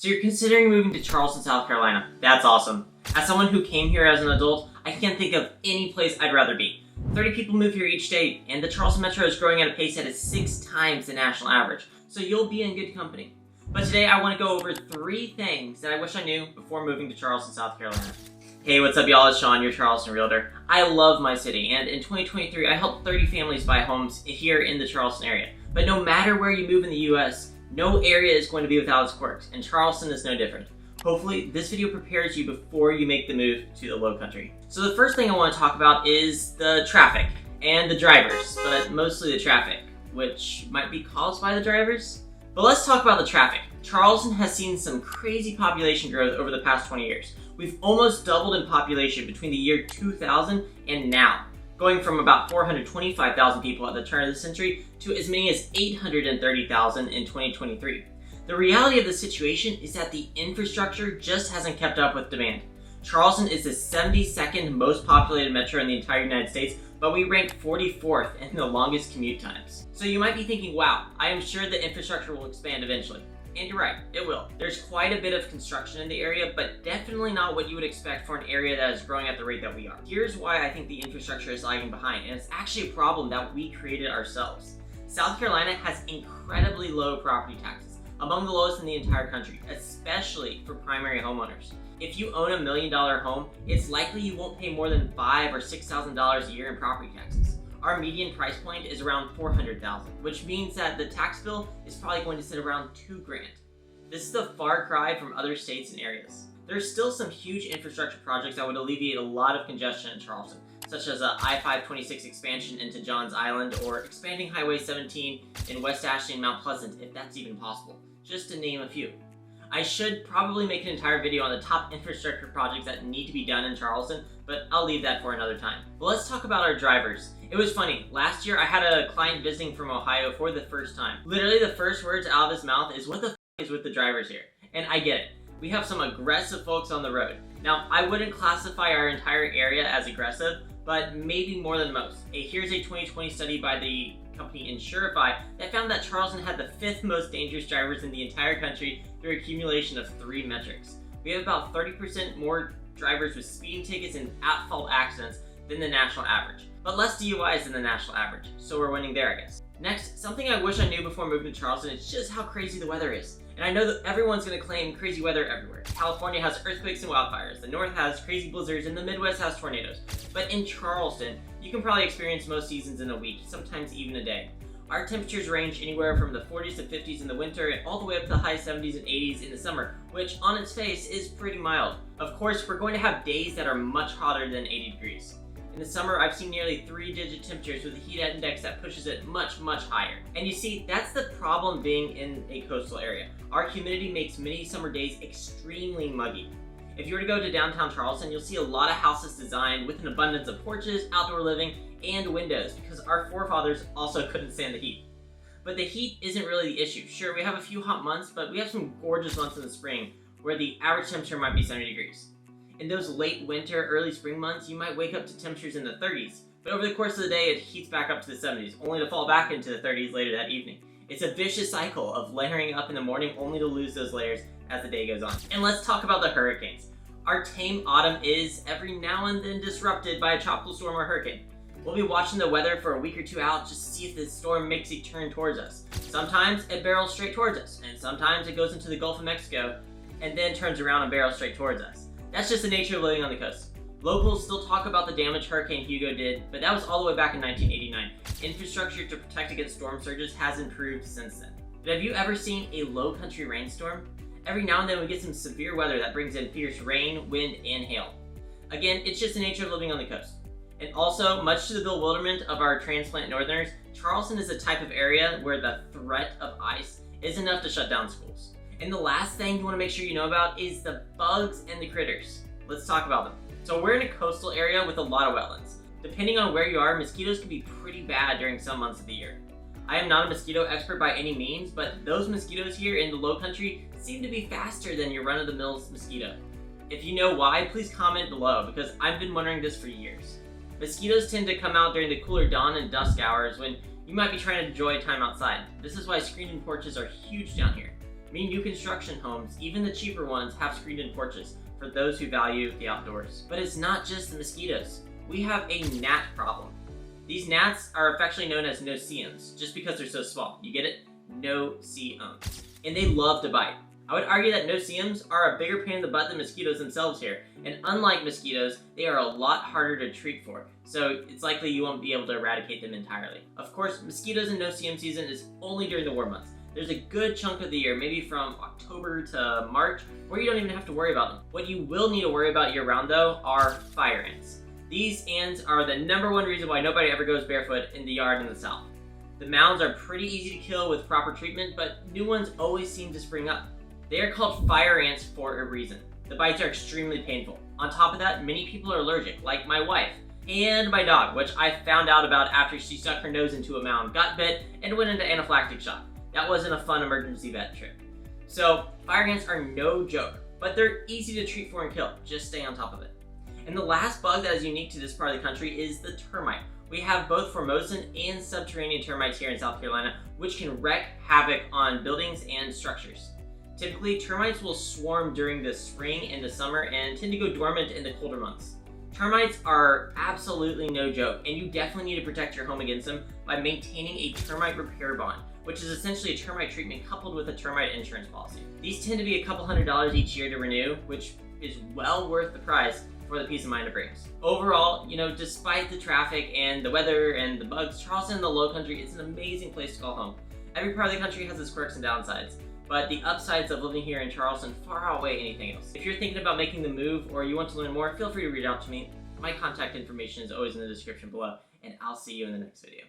So you're considering moving to Charleston, South Carolina. That's awesome. As someone who came here as an adult, I can't think of any place I'd rather be. 30 people move here each day, and the Charleston Metro is growing at a pace that is 6 times the national average, so you'll be in good company. But today I want to go over 3 things that I wish I knew before moving to Charleston, South Carolina. Hey, what's up y'all? It's Sean, your Charleston realtor. I love my city, and in 2023 I helped 30 families buy homes here in the Charleston area. But no matter where you move in the US, no area is going to be without its quirks, and Charleston is no different. Hopefully, this video prepares you before you make the move to the lowcountry. So the first thing I want to talk about is the traffic and the drivers, but mostly the traffic, which might be caused by the drivers. But let's talk about the traffic. Charleston has seen some crazy population growth over the past 20 years. We've almost doubled in population between the year 2000 and now, going from about 425,000 people at the turn of the century to as many as 830,000 in 2023. The reality of the situation is that the infrastructure just hasn't kept up with demand. Charleston is the 72nd most populated metro in the entire United States, but we rank 44th in the longest commute times. So you might be thinking, wow, I am sure the infrastructure will expand eventually. And you're right, it will. There's quite a bit of construction in the area, but definitely not what you would expect for an area that is growing at the rate that we are. Here's why I think the infrastructure is lagging behind, and it's actually a problem that we created ourselves. South Carolina has incredibly low property taxes, among the lowest in the entire country, especially for primary homeowners. If you own $1 million home, it's likely you won't pay more than $5,000 or $6,000 a year in property taxes. Our median price point is around $400,000, which means that the tax bill is probably going to sit around $2,000. This is a far cry from other states and areas. There's still some huge infrastructure projects that would alleviate a lot of congestion in Charleston, such as a I-526 expansion into Johns Island or expanding Highway 17 in West Ashley and Mount Pleasant, if that's even possible, just to name a few. I should probably make an entire video on the top infrastructure projects that need to be done in Charleston, but I'll leave that for another time. But let's talk about our drivers. It was funny, last year I had a client visiting from Ohio for the first time. Literally the first words out of his mouth is, "What the f*** is with the drivers here?" And I get it. We have some aggressive folks on the road. Now, I wouldn't classify our entire area as aggressive, but maybe more than most. Here's a 2020 study by the company Insurify that found that Charleston had the 5th most dangerous drivers in the entire country through accumulation of 3 metrics. We have about 30% more drivers with speeding tickets and at-fault accidents than the national average, but less DUIs than the national average, so we're winning there, I guess. Next, something I wish I knew before moving to Charleston is just how crazy the weather is. And I know that everyone's going to claim crazy weather everywhere. California has earthquakes and wildfires, the North has crazy blizzards, and the Midwest has tornadoes. But in Charleston, you can probably experience most seasons in a week, sometimes even a day. Our temperatures range anywhere from the 40s to 50s in the winter and all the way up to the high 70s and 80s in the summer, which on its face is pretty mild. Of course, we're going to have days that are much hotter than 80 degrees. In the summer, I've seen nearly 3-digit temperatures with a heat index that pushes it much, much higher. And you see, that's the problem being in a coastal area. Our humidity makes many summer days extremely muggy. If you were to go to downtown Charleston, you'll see a lot of houses designed with an abundance of porches, outdoor living, and windows, because our forefathers also couldn't stand the heat. But the heat isn't really the issue. Sure, we have a few hot months, but we have some gorgeous months in the spring where the average temperature might be 70 degrees. In those late winter, early spring months, you might wake up to temperatures in the 30s, but over the course of the day, it heats back up to the 70s, only to fall back into the 30s later that evening. It's a vicious cycle of layering up in the morning only to lose those layers as the day goes on. And let's talk about the hurricanes. Our tame autumn is every now and then disrupted by a tropical storm or hurricane. We'll be watching the weather for a week or 2 out just to see if the storm makes a turn towards us. Sometimes it barrels straight towards us, and sometimes it goes into the Gulf of Mexico and then turns around and barrels straight towards us. That's just the nature of living on the coast. Locals still talk about the damage Hurricane Hugo did, but that was all the way back in 1989. Infrastructure to protect against storm surges has improved since then. But have you ever seen a low-country rainstorm? Every now and then we get some severe weather that brings in fierce rain, wind, and hail. Again, it's just the nature of living on the coast. And also, much to the bewilderment of our transplant northerners, Charleston is the type of area where the threat of ice is enough to shut down schools. And the last thing you want to make sure you know about is the bugs and the critters. Let's talk about them. So we're in a coastal area with a lot of wetlands. Depending on where you are, mosquitoes can be pretty bad during some months of the year. I am not a mosquito expert by any means, but those mosquitoes here in the low country seem to be faster than your run-of-the-mill mosquito. If you know why, please comment below, because I've been wondering this for years. Mosquitoes tend to come out during the cooler dawn and dusk hours when you might be trying to enjoy time outside. This is why screened-in porches are huge down here. Many new construction homes, even the cheaper ones, have screened-in porches for those who value the outdoors. But it's not just the mosquitoes. We have a gnat problem. These gnats are affectionately known as no-see-ums, just because they're so small. You get it? No-see-ums. And they love to bite. I would argue that no-see-ums are a bigger pain in the butt than mosquitoes themselves here, and unlike mosquitoes, they are a lot harder to treat for, so it's likely you won't be able to eradicate them entirely. Of course, mosquitoes and no-see-um season is only during the warm months. There's a good chunk of the year, maybe from October to March, where you don't even have to worry about them. What you will need to worry about year-round, though, are fire ants. These ants are the #1 reason why nobody ever goes barefoot in the yard in the South. The mounds are pretty easy to kill with proper treatment, but new ones always seem to spring up. They are called fire ants for a reason. The bites are extremely painful. On top of that, many people are allergic, like my wife, and my dog, which I found out about after she stuck her nose into a mound, got bit, and went into anaphylactic shock. That wasn't a fun emergency vet trip. So, fire ants are no joke, but they're easy to treat for and kill. Just stay on top of it. And the last bug that is unique to this part of the country is the termite. We have both Formosan and subterranean termites here in South Carolina, which can wreak havoc on buildings and structures. Typically, termites will swarm during the spring and the summer and tend to go dormant in the colder months. Termites are absolutely no joke, and you definitely need to protect your home against them by maintaining a termite repair bond, which is essentially a termite treatment coupled with a termite insurance policy. These tend to be a couple $100s each year to renew, which is well worth the price for the peace of mind it brings. Overall, despite the traffic and the weather and the bugs, Charleston and the lowcountry is an amazing place to call home. Every part of the country has its quirks and downsides, but the upsides of living here in Charleston far outweigh anything else. If you're thinking about making the move or you want to learn more, feel free to reach out to me. My contact information is always in the description below, and I'll see you in the next video.